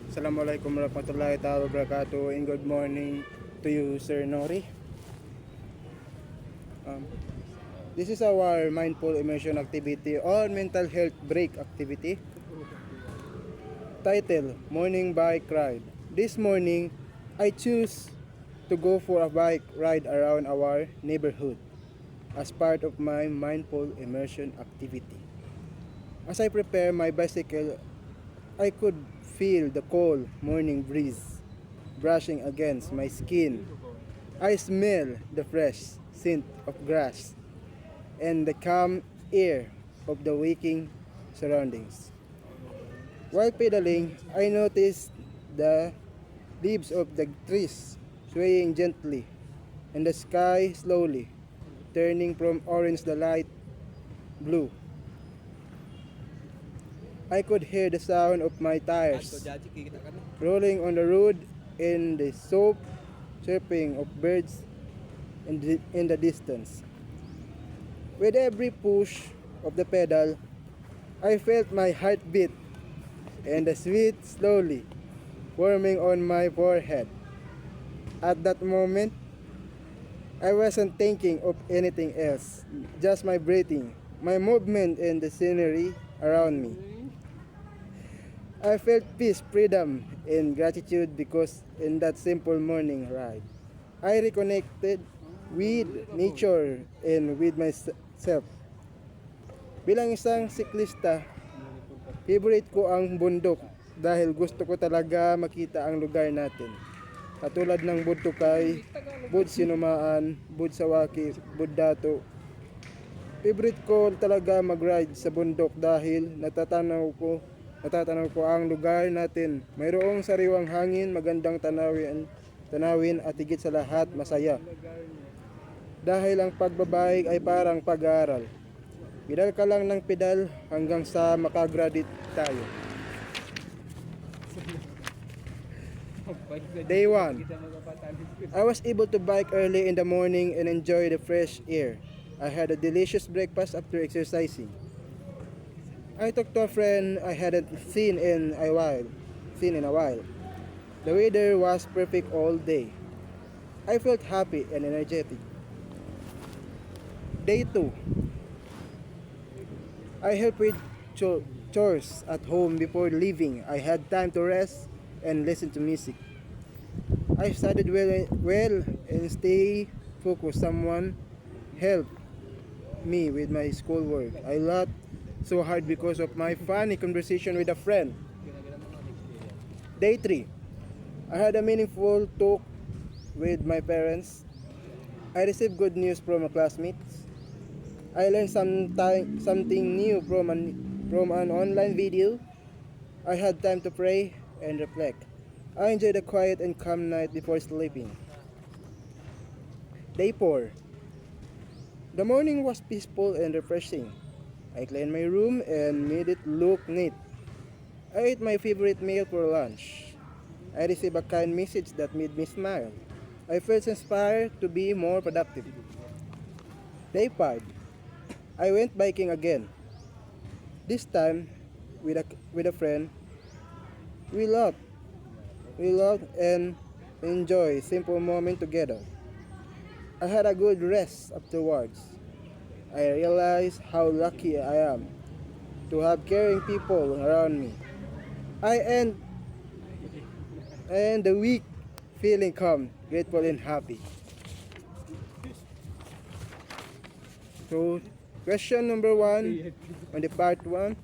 Assalamualaikum warahmatullahi wabarakatuh, and good morning to you, Sir Nori. Um, this is our mindful immersion activity or mental health break activity. Title, Morning Bike Ride. This morning, I choose to go for a bike ride around our neighborhood as part of my mindful immersion activity. As I prepare my bicycle, I could feel the cold morning breeze brushing against my skin. I smell the fresh scent of grass and the calm air of the waking surroundings. While pedaling, I noticed the leaves of the trees swaying gently and the sky slowly turning from orange to light blue. I could hear the sound of my tires rolling on the road and the soft chirping of birds in the distance. With every push of the pedal, I felt my heartbeat and the sweat slowly forming on my forehead. At that moment, I wasn't thinking of anything else, just my breathing, my movement, and the scenery around me. I felt peace, freedom, and gratitude because in that simple morning ride, I reconnected with nature and with myself. Bilang isang siklista, favorite ko ang bundok dahil gusto ko talaga makita ang lugar natin. Katulad ng Budtukay, Bud Sinumaan, Bud Sawaki, Bud Dato. Favorite ko talaga mag-ride sa bundok dahil natatanaw ko ang lugar natin. Mayroong sariwang hangin, magandang tanawin at higit sa lahat masaya. Dahil ang pagbabike ay parang pag-aaral. Pedal ka lang ng pedal hanggang sa makagraduate tayo. Day 1. I was able to bike early in the morning and enjoy the fresh air. I had a delicious breakfast after exercising. I talked to a friend I hadn't seen in a while. The weather was perfect all day. I felt happy and energetic. Day 2. I helped with chores at home before leaving. I had time to rest and listen to music. I studied well and stay focused. Someone helped me with my schoolwork. I laughed so hard because of my funny conversation with a friend. Day 3. I had a meaningful talk with my parents. I received good news from my classmates. I learned something new from an online video. I had time to pray and reflect. I enjoyed a quiet and calm night before sleeping. Day 4. The morning was peaceful and refreshing. I cleaned my room and made it look neat. I ate my favorite meal for lunch. I received a kind message that made me smile. I felt inspired to be more productive. Day 5. I went biking again. This time with a friend. We laughed and enjoyed simple moment together. I had a good rest afterwards. I realized how lucky I am to have caring people around me. I end the week feeling calm, grateful, and happy. So, question number 1 on the part 1.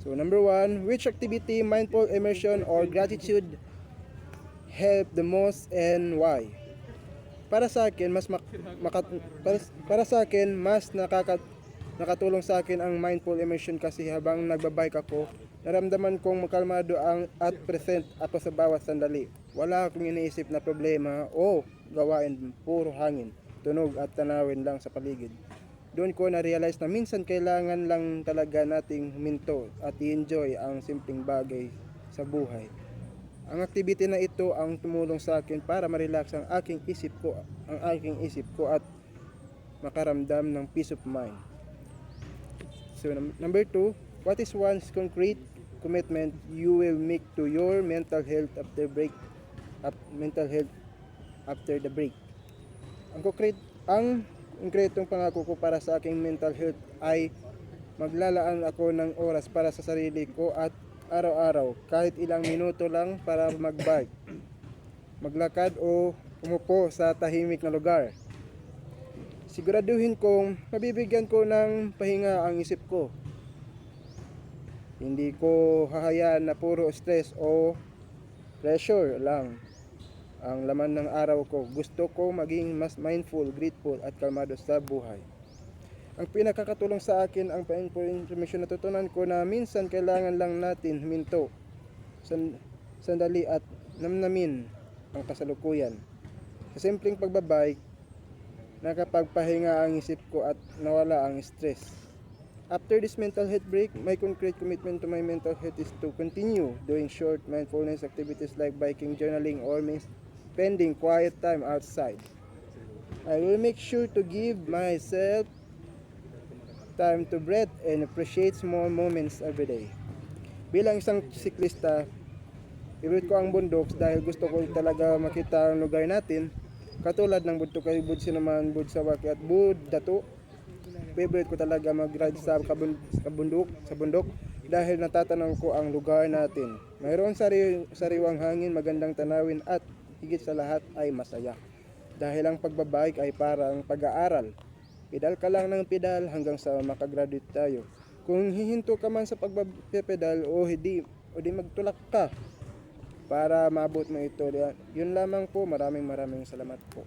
So, number 1, which activity, mindful immersion, or gratitude help the most and why? Para sa akin, nakatulong sa akin ang mindful immersion kasi habang nagbabike ako, naramdaman kong makalmado at present ako sa bawat sandali. Wala akong iniisip na problema o gawain, puro hangin, tunog at tanawin lang sa paligid. Doon ko na-realize na minsan kailangan lang talaga nating huminto at i-enjoy ang simpleng bagay sa buhay. Ang activity na ito ang tumulong sa akin para ma-relax ang aking isip ko at makaramdam ng peace of mind. So number 2, what is one's concrete commitment you will make to your mental health after the break. Ang konkretong pangako ko para sa aking mental health ay maglalaan ako ng oras para sa sarili ko at araw-araw, kahit ilang minuto lang para magbike, maglakad o umupo sa tahimik na lugar. Siguraduhin kong mabibigyan ko ng pahinga ang isip ko. Hindi ko hahayaan na puro stress o pressure lang ang laman ng araw ko. Gusto ko maging mas mindful, grateful at kalmado sa buhay. Ang pinakakatulong sa akin ang information, natutunan ko na minsan kailangan lang natin huminto, sandali at namnamin ang kasalukuyan. Sa simpleng pagbabike, nakapagpahinga ang isip ko at nawala ang stress. After this mental health break, my concrete commitment to my mental health is to continue doing short mindfulness activities like biking, journaling, or spending quiet time outside. I will make sure to give myself time to breathe and appreciate small moments every day. Bilang isang siklista, favorite ko ang bundok dahil gusto ko talaga makita ang lugar natin. Katulad ng Budto kay Bud Sinaman, Bud Sawaki at Bud Dato. Favorite ko talaga mag-ride sa bundok dahil natatanaw ko ang lugar natin. Mayroon sariwang hangin, magandang tanawin at higit sa lahat ay masaya. Dahil ang pagbabike ay parang pag-aaral. Pedal ka lang ng pedal hanggang sa makagraduate tayo. Kung hihinto ka man sa pagpapedal o di magtulak ka para maabot mo ito. Yun lamang po. Maraming salamat po.